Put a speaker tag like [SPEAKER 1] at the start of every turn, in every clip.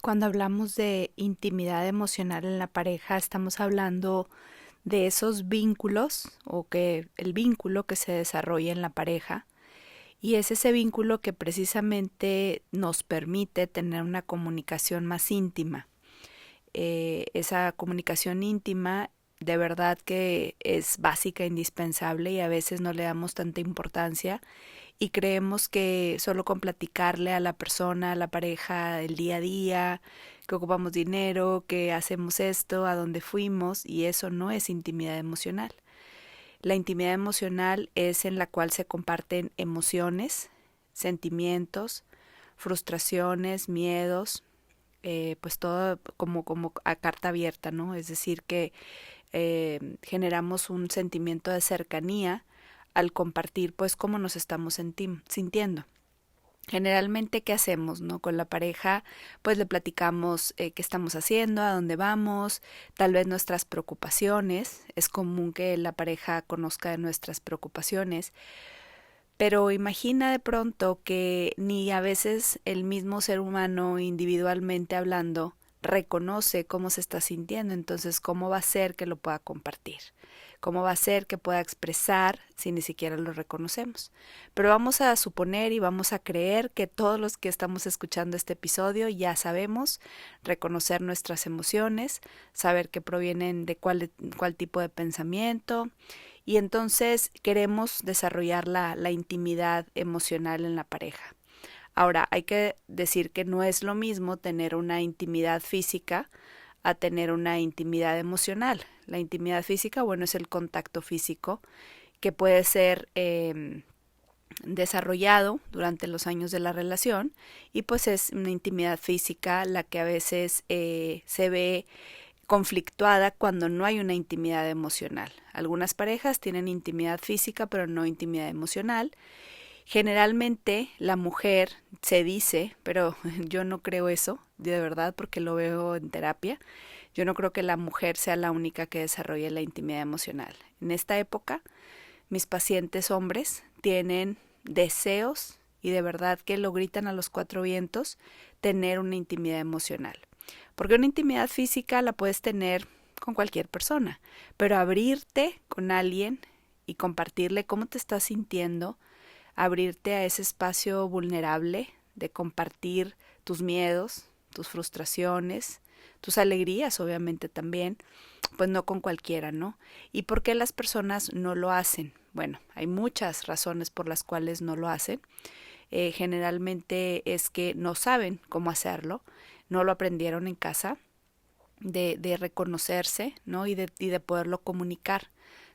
[SPEAKER 1] Cuando hablamos de intimidad emocional en la pareja, estamos hablando de esos vínculos o que el vínculo que se desarrolla en la pareja, y es ese vínculo que precisamente nos permite tener una comunicación más íntima. Esa comunicación íntima de verdad que es básica, indispensable, y a veces no le damos tanta importancia y creemos que solo con platicarle a la persona, a la pareja, el día a día, que ocupamos dinero, que hacemos esto, a dónde fuimos, y eso no es intimidad emocional. La intimidad emocional es en la cual se comparten emociones, sentimientos, frustraciones, miedos, pues todo como a carta abierta, ¿no? Es decir, que generamos un sentimiento de cercanía al compartir pues cómo nos estamos sintiendo. Generalmente, ¿qué hacemos, no? Con la pareja, pues le platicamos qué estamos haciendo, a dónde vamos, tal vez nuestras preocupaciones. Es común que la pareja conozca de nuestras preocupaciones, pero imagina de pronto que ni a veces el mismo ser humano individualmente hablando reconoce cómo se está sintiendo. Entonces, ¿cómo va a ser que lo pueda compartir? ¿Cómo va a ser que pueda expresar si ni siquiera lo reconocemos? Pero vamos a suponer y vamos a creer que todos los que estamos escuchando este episodio ya sabemos reconocer nuestras emociones, saber que provienen de cuál tipo de pensamiento, y entonces queremos desarrollar la intimidad emocional en la pareja. Ahora, hay que decir que no es lo mismo tener una intimidad física a tener una intimidad emocional. La intimidad física, bueno, es el contacto físico que puede ser desarrollado durante los años de la relación, y pues es una intimidad física la que a veces se ve conflictuada cuando no hay una intimidad emocional. Algunas parejas tienen intimidad física pero no intimidad emocional. Generalmente la mujer se dice, pero yo no creo eso, de verdad, porque lo veo en terapia. Yo no creo que la mujer sea la única que desarrolle la intimidad emocional. En esta época, mis pacientes hombres tienen deseos, y de verdad que lo gritan a los cuatro vientos, tener una intimidad emocional. Porque una intimidad física la puedes tener con cualquier persona, pero abrirte con alguien y compartirle cómo te estás sintiendo, abrirte a ese espacio vulnerable de compartir tus miedos, tus frustraciones, tus alegrías obviamente también, pues no con cualquiera, ¿no? ¿Y por qué las personas no lo hacen? Bueno, hay muchas razones por las cuales no lo hacen. Generalmente es que no saben cómo hacerlo, no lo aprendieron en casa, de reconocerse, ¿no? Y de poderlo comunicar.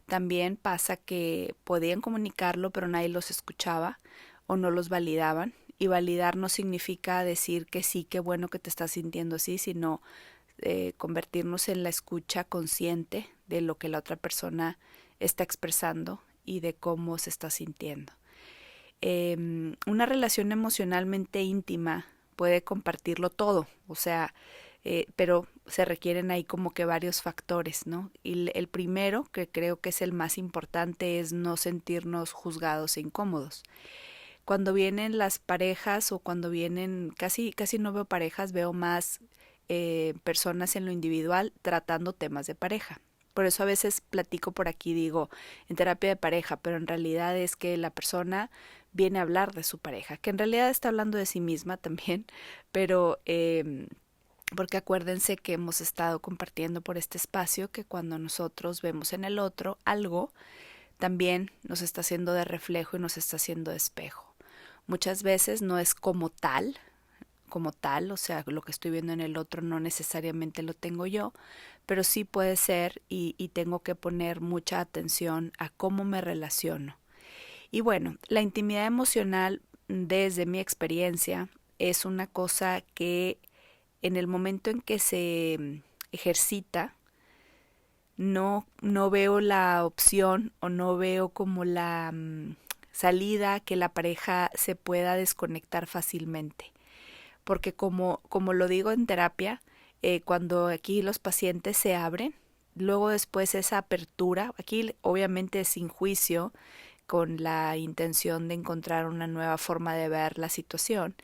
[SPEAKER 1] También pasa que podían comunicarlo, pero nadie los escuchaba o no los validaban. Y validar no significa decir que sí, qué bueno que te estás sintiendo así, sino convertirnos en la escucha consciente de lo que la otra persona está expresando y de cómo se está sintiendo. Una relación emocionalmente íntima puede compartirlo todo, o sea, pero se requieren ahí como que varios factores, ¿no? Y el primero, que creo que es el más importante, es no sentirnos juzgados e incómodos. Cuando vienen las parejas o cuando vienen, casi no veo parejas, veo más personas en lo individual tratando temas de pareja. Por eso a veces platico por aquí, digo, en terapia de pareja, pero en realidad es que la persona viene a hablar de su pareja, que en realidad está hablando de sí misma también, pero porque acuérdense que hemos estado compartiendo por este espacio que cuando nosotros vemos en el otro algo, también nos está haciendo de reflejo y nos está haciendo de espejo. Muchas veces no es como tal, o sea, lo que estoy viendo en el otro no necesariamente lo tengo yo, pero sí puede ser, y tengo que poner mucha atención a cómo me relaciono. Y bueno, la intimidad emocional, desde mi experiencia, es una cosa que en el momento en que se ejercita, no veo la opción o no veo como la salida que la pareja se pueda desconectar fácilmente. Porque como lo digo en terapia, cuando aquí los pacientes se abren, luego después esa apertura, aquí obviamente sin juicio, con la intención de encontrar una nueva forma de ver la situación,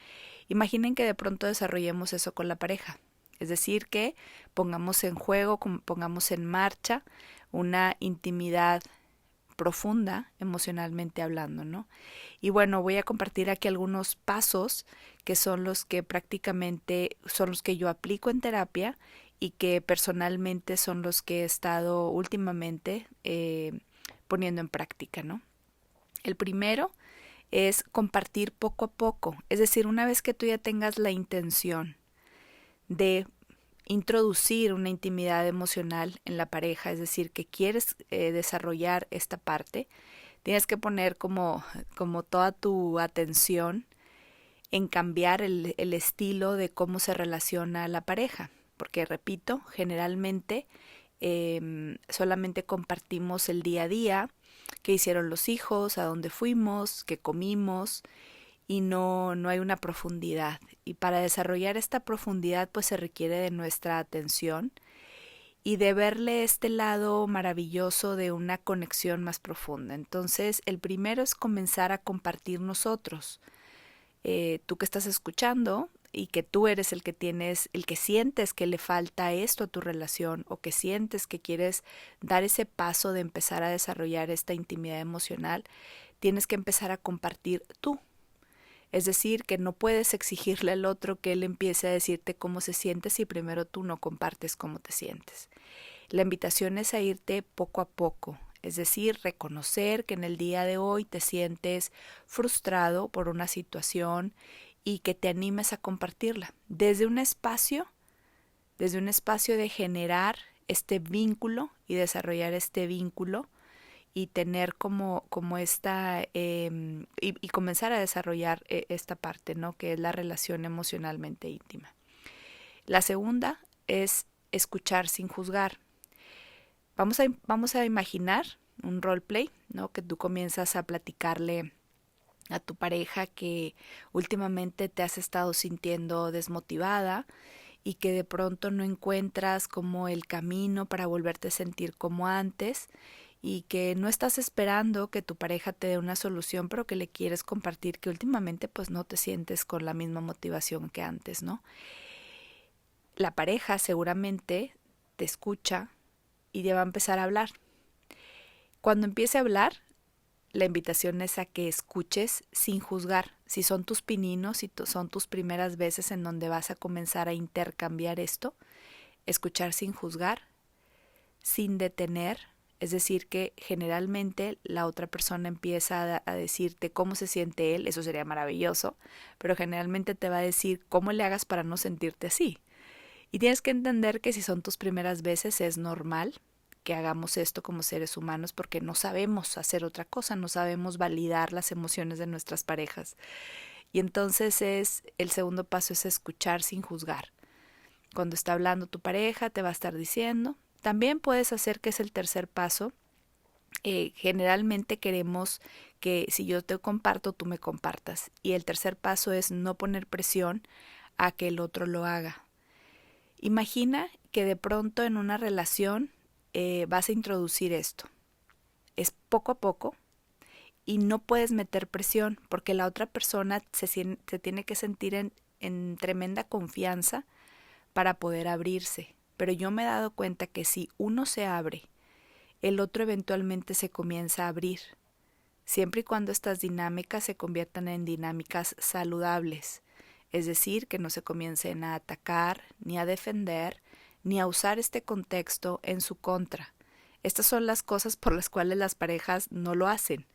[SPEAKER 1] Imaginen que de pronto desarrollemos eso con la pareja. Es decir, que pongamos en juego, pongamos en marcha una intimidad profunda emocionalmente hablando, ¿no? Y bueno, voy a compartir aquí algunos pasos que son los que prácticamente son los que yo aplico en terapia y que personalmente son los que he estado últimamente poniendo en práctica, ¿no? El primero es compartir poco a poco, es decir, una vez que tú ya tengas la intención de introducir una intimidad emocional en la pareja, es decir, que quieres desarrollar esta parte, tienes que poner como toda tu atención en cambiar el estilo de cómo se relaciona la pareja, porque repito, generalmente solamente compartimos el día a día, qué hicieron los hijos, a dónde fuimos, qué comimos, y no hay una profundidad. Y para desarrollar esta profundidad pues se requiere de nuestra atención y de verle este lado maravilloso de una conexión más profunda. Entonces, el primero es comenzar a compartir nosotros. Tú que estás escuchando y que tú eres el que sientes que le falta esto a tu relación o que sientes que quieres dar ese paso de empezar a desarrollar esta intimidad emocional, tienes que empezar a compartir tú. Es decir, que no puedes exigirle al otro que él empiece a decirte cómo se siente si primero tú no compartes cómo te sientes. La invitación es a irte poco a poco, es decir, reconocer que en el día de hoy te sientes frustrado por una situación y que te animes a compartirla desde un espacio de generar este vínculo y desarrollar este vínculo y tener como esta y comenzar a desarrollar esta parte, ¿no? Que es la relación emocionalmente íntima. La segunda es escuchar sin juzgar. Vamos a imaginar un roleplay, ¿no? Que tú comienzas a platicarle a tu pareja que últimamente te has estado sintiendo desmotivada y que de pronto no encuentras como el camino para volverte a sentir como antes y que no estás esperando que tu pareja te dé una solución, pero que le quieres compartir que últimamente pues no te sientes con la misma motivación que antes, ¿no? La pareja seguramente te escucha y ya va a empezar a hablar. Cuando empiece a hablar, la invitación es a que escuches sin juzgar. Si son tus pininos, si son tus primeras veces en donde vas a comenzar a intercambiar esto, escuchar sin juzgar, sin detener. Es decir, que generalmente la otra persona empieza a decirte cómo se siente él, eso sería maravilloso, pero generalmente te va a decir cómo le hagas para no sentirte así. Y tienes que entender que si son tus primeras veces es normal que hagamos esto como seres humanos porque no sabemos hacer otra cosa, no sabemos validar las emociones de nuestras parejas. Y entonces el segundo paso es escuchar sin juzgar. Cuando está hablando tu pareja te va a estar diciendo. También puedes hacer que es el tercer paso. Generalmente queremos que si yo te comparto, tú me compartas. Y el tercer paso es no poner presión a que el otro lo haga. Imagina que de pronto en una relación vas a introducir esto. Es poco a poco y no puedes meter presión porque la otra persona se tiene que sentir en tremenda confianza para poder abrirse. Pero yo me he dado cuenta que si uno se abre, el otro eventualmente se comienza a abrir, siempre y cuando estas dinámicas se conviertan en dinámicas saludables. Es decir, que no se comiencen a atacar, ni a defender, ni a usar este contexto en su contra. Estas son las cosas por las cuales las parejas no lo hacen,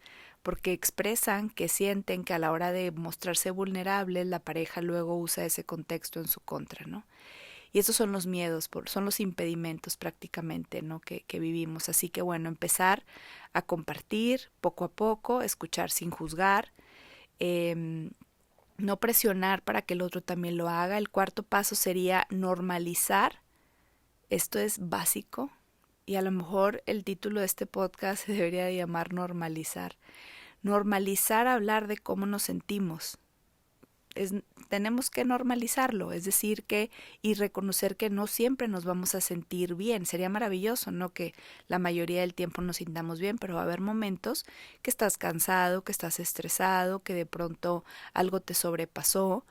[SPEAKER 1] porque expresan que sienten que a la hora de mostrarse vulnerables, la pareja luego usa ese contexto en su contra, ¿no? Y esos son los miedos, son los impedimentos prácticamente, ¿no? que vivimos. Así que bueno, empezar a compartir poco a poco, escuchar sin juzgar, no presionar para que el otro también lo haga. El cuarto paso sería normalizar. Esto es básico y a lo mejor el título de este podcast se debería de llamar normalizar. Normalizar hablar de cómo nos sentimos. Tenemos que normalizarlo, es decir, y reconocer que no siempre nos vamos a sentir bien. Sería maravilloso, ¿no? Que la mayoría del tiempo nos sintamos bien, pero va a haber momentos que estás cansado, que estás estresado, que de pronto algo te sobrepasó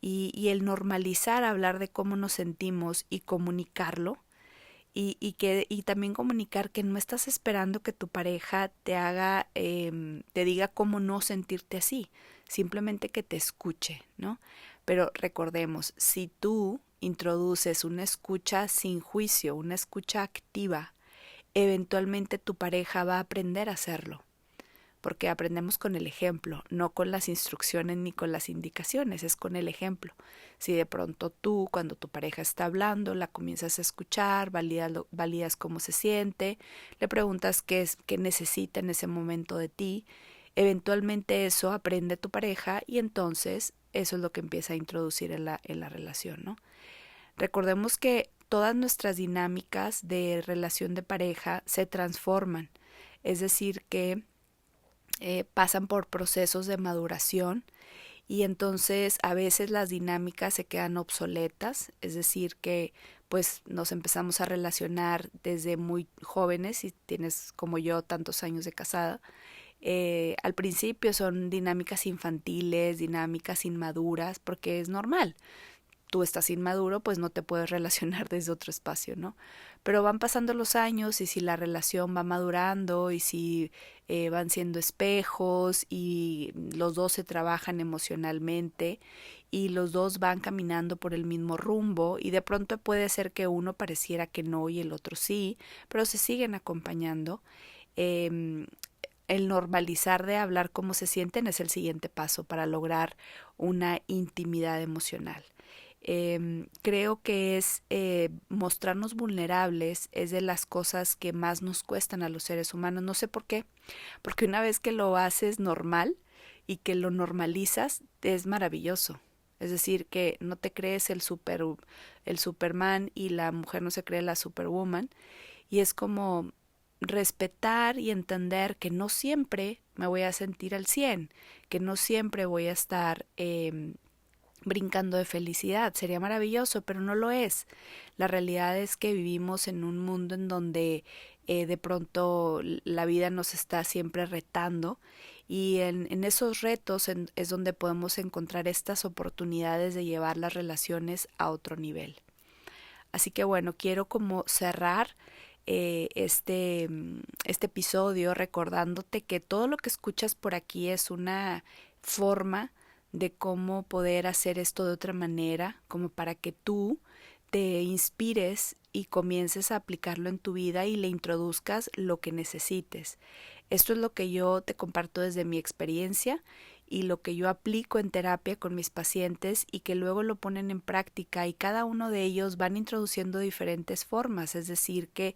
[SPEAKER 1] y el normalizar hablar de cómo nos sentimos y comunicarlo y también comunicar que no estás esperando que tu pareja te haga, te diga cómo no sentirte así, simplemente que te escuche, ¿no? Pero recordemos, si tú introduces una escucha sin juicio, una escucha activa, eventualmente tu pareja va a aprender a hacerlo, porque aprendemos con el ejemplo, no con las instrucciones ni con las indicaciones, es con el ejemplo. Si de pronto tú, cuando tu pareja está hablando, la comienzas a escuchar, validas cómo se siente, le preguntas qué necesita en ese momento de ti, eventualmente eso aprende tu pareja y entonces eso es lo que empieza a introducir en la relación, ¿no? Recordemos que todas nuestras dinámicas de relación de pareja se transforman, es decir, que pasan por procesos de maduración y entonces a veces las dinámicas se quedan obsoletas, es decir que pues nos empezamos a relacionar desde muy jóvenes, si tienes como yo tantos años de casada. Al principio son dinámicas infantiles, dinámicas inmaduras, porque es normal. Tú estás inmaduro, pues no te puedes relacionar desde otro espacio, ¿no? Pero van pasando los años y si la relación va madurando y si van siendo espejos y los dos se trabajan emocionalmente y los dos van caminando por el mismo rumbo y de pronto puede ser que uno pareciera que no y el otro sí, pero se siguen acompañando. El normalizar de hablar cómo se sienten es el siguiente paso para lograr una intimidad emocional. Creo que es mostrarnos vulnerables es de las cosas que más nos cuestan a los seres humanos. No sé por qué, porque una vez que lo haces normal y que lo normalizas, es maravilloso. Es decir, que no te crees el Superman y la mujer no se cree la Superwoman. Y es como respetar y entender que no siempre me voy a sentir al 100, que no siempre voy a estar brincando de felicidad. Sería maravilloso, pero no lo es. La realidad es que vivimos en un mundo en donde de pronto la vida nos está siempre retando y en esos retos es donde podemos encontrar estas oportunidades de llevar las relaciones a otro nivel. Así que bueno, quiero como cerrar este episodio recordándote que todo lo que escuchas por aquí es una forma de cómo poder hacer esto de otra manera, como para que tú te inspires y comiences a aplicarlo en tu vida y le introduzcas lo que necesites. Esto es lo que yo te comparto desde mi experiencia y lo que yo aplico en terapia con mis pacientes y que luego lo ponen en práctica y cada uno de ellos van introduciendo diferentes formas, es decir que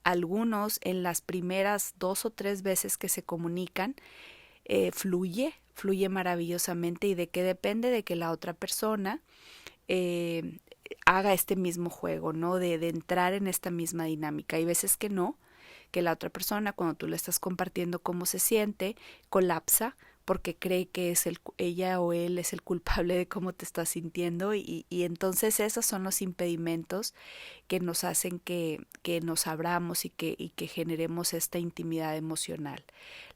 [SPEAKER 1] algunos en las primeras 2 o 3 veces que se comunican fluye maravillosamente y de qué depende de que la otra persona haga este mismo juego, ¿no? De entrar en esta misma dinámica. Hay veces que no, que la otra persona cuando tú le estás compartiendo cómo se siente, colapsa porque cree que es ella o él es el culpable de cómo te estás sintiendo y entonces esos son los impedimentos que nos hacen que nos abramos y que generemos esta intimidad emocional.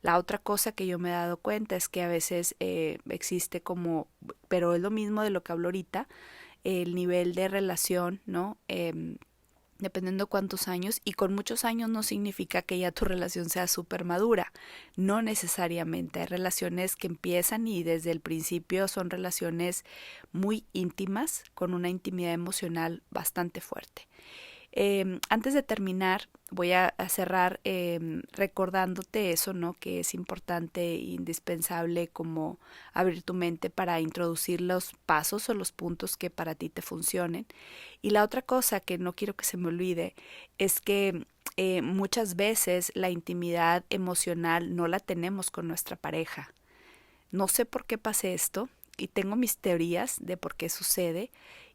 [SPEAKER 1] La otra cosa que yo me he dado cuenta es que a veces existe como, pero es lo mismo de lo que hablo ahorita, el nivel de relación, ¿no? Dependiendo cuántos años, y con muchos años no significa que ya tu relación sea súper madura, no necesariamente. Hay relaciones que empiezan y desde el principio son relaciones muy íntimas, con una intimidad emocional bastante fuerte. Antes de terminar, voy a cerrar recordándote eso, ¿no? Que es importante e indispensable como abrir tu mente para introducir los pasos o los puntos que para ti te funcionen. Y la otra cosa que no quiero que se me olvide es que muchas veces la intimidad emocional no la tenemos con nuestra pareja. No sé por qué pasa esto y tengo mis teorías de por qué sucede.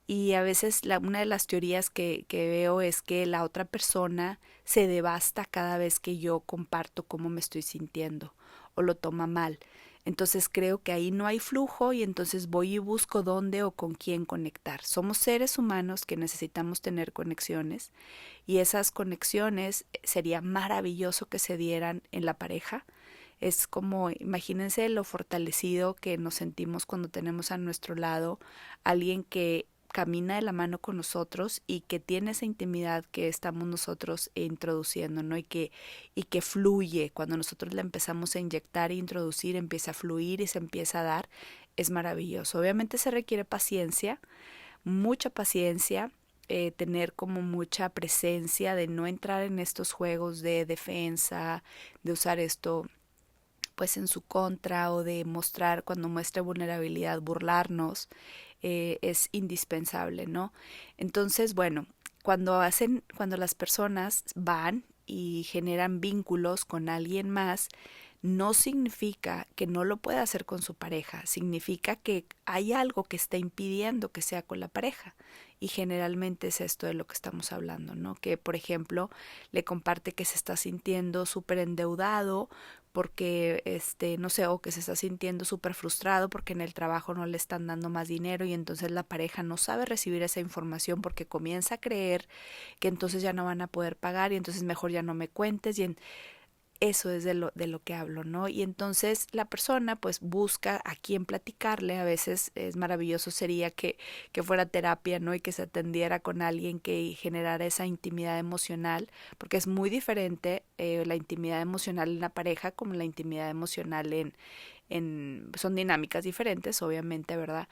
[SPEAKER 1] Y a veces una de las teorías que veo es que la otra persona se devasta cada vez que yo comparto cómo me estoy sintiendo o lo toma mal. Entonces creo que ahí no hay flujo y entonces voy y busco dónde o con quién conectar. Somos seres humanos que necesitamos tener conexiones y esas conexiones sería maravilloso que se dieran en la pareja. Es como, imagínense lo fortalecido que nos sentimos cuando tenemos a nuestro lado alguien que camina de la mano con nosotros y que tiene esa intimidad que estamos nosotros introduciendo, ¿no? Y que fluye. Cuando nosotros la empezamos a inyectar e introducir, empieza a fluir y se empieza a dar, es maravilloso. Obviamente se requiere paciencia, mucha paciencia, tener como mucha presencia de no entrar en estos juegos de defensa, de usar esto pues en su contra o de mostrar cuando muestre vulnerabilidad, burlarnos, es indispensable, ¿no? Entonces, bueno, cuando las personas van y generan vínculos con alguien más, no significa que no lo pueda hacer con su pareja, significa que hay algo que está impidiendo que sea con la pareja. Y generalmente es esto de lo que estamos hablando, ¿no? Que, por ejemplo, le comparte que se está sintiendo súper endeudado porque, no sé, o que se está sintiendo súper frustrado porque en el trabajo no le están dando más dinero y entonces la pareja no sabe recibir esa información porque comienza a creer que entonces ya no van a poder pagar y entonces mejor ya no me cuentes eso es de lo que hablo, ¿no? Y entonces la persona pues busca a quién platicarle, a veces es maravilloso sería que fuera terapia, ¿no? Y que se atendiera con alguien que generara esa intimidad emocional, porque es muy diferente la intimidad emocional en la pareja como la intimidad emocional son dinámicas diferentes, obviamente, ¿verdad?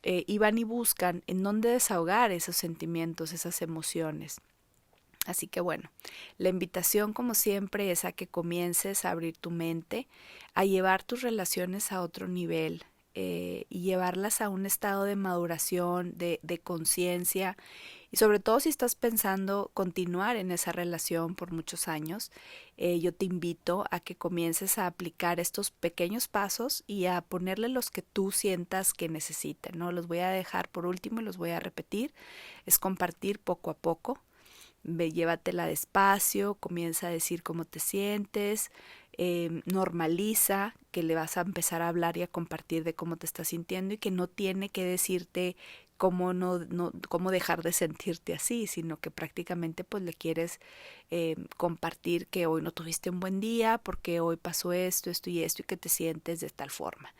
[SPEAKER 1] Y van y buscan en dónde desahogar esos sentimientos, esas emociones. Así que bueno, la invitación como siempre es a que comiences a abrir tu mente, a llevar tus relaciones a otro nivel y llevarlas a un estado de maduración, de conciencia y sobre todo si estás pensando continuar en esa relación por muchos años, yo te invito a que comiences a aplicar estos pequeños pasos y a ponerle los que tú sientas que necesiten, ¿no? Los voy a dejar por último y los voy a repetir, es compartir poco a poco. Ve, llévatela despacio, comienza a decir cómo te sientes, normaliza que le vas a empezar a hablar y a compartir de cómo te estás sintiendo y que no tiene que decirte cómo cómo dejar de sentirte así, sino que prácticamente pues le quieres compartir que hoy no tuviste un buen día porque hoy pasó esto, esto y que te sientes de tal forma.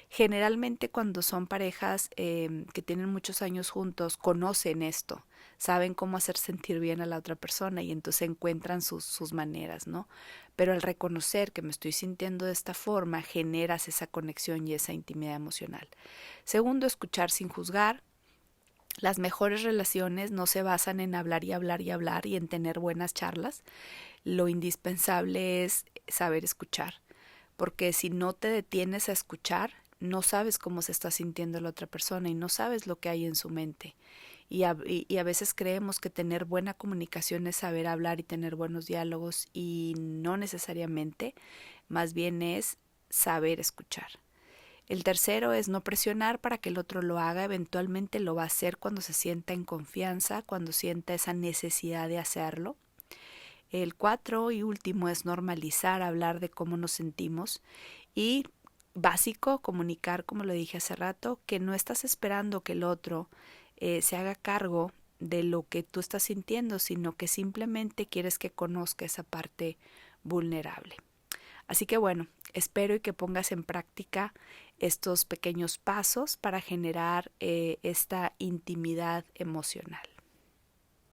[SPEAKER 1] Generalmente cuando son parejas que tienen muchos años juntos, conocen esto, saben cómo hacer sentir bien a la otra persona y entonces encuentran sus maneras, ¿no? Pero al reconocer que me estoy sintiendo de esta forma, generas esa conexión y esa intimidad emocional. Segundo, escuchar sin juzgar. Las mejores relaciones no se basan en hablar y hablar y hablar y en tener buenas charlas. Lo indispensable es saber escuchar, porque si no te detienes a escuchar, no sabes cómo se está sintiendo la otra persona y no sabes lo que hay en su mente. Y a veces creemos que tener buena comunicación es saber hablar y tener buenos diálogos y no necesariamente, más bien es saber escuchar. El tercero es no presionar para que el otro lo haga, eventualmente lo va a hacer cuando se sienta en confianza, cuando sienta esa necesidad de hacerlo. El cuatro y último es normalizar, hablar de cómo nos sentimos y básico, comunicar, como lo dije hace rato, que no estás esperando que el otro se haga cargo de lo que tú estás sintiendo, sino que simplemente quieres que conozca esa parte vulnerable. Así que bueno, espero y que pongas en práctica estos pequeños pasos para generar esta intimidad emocional.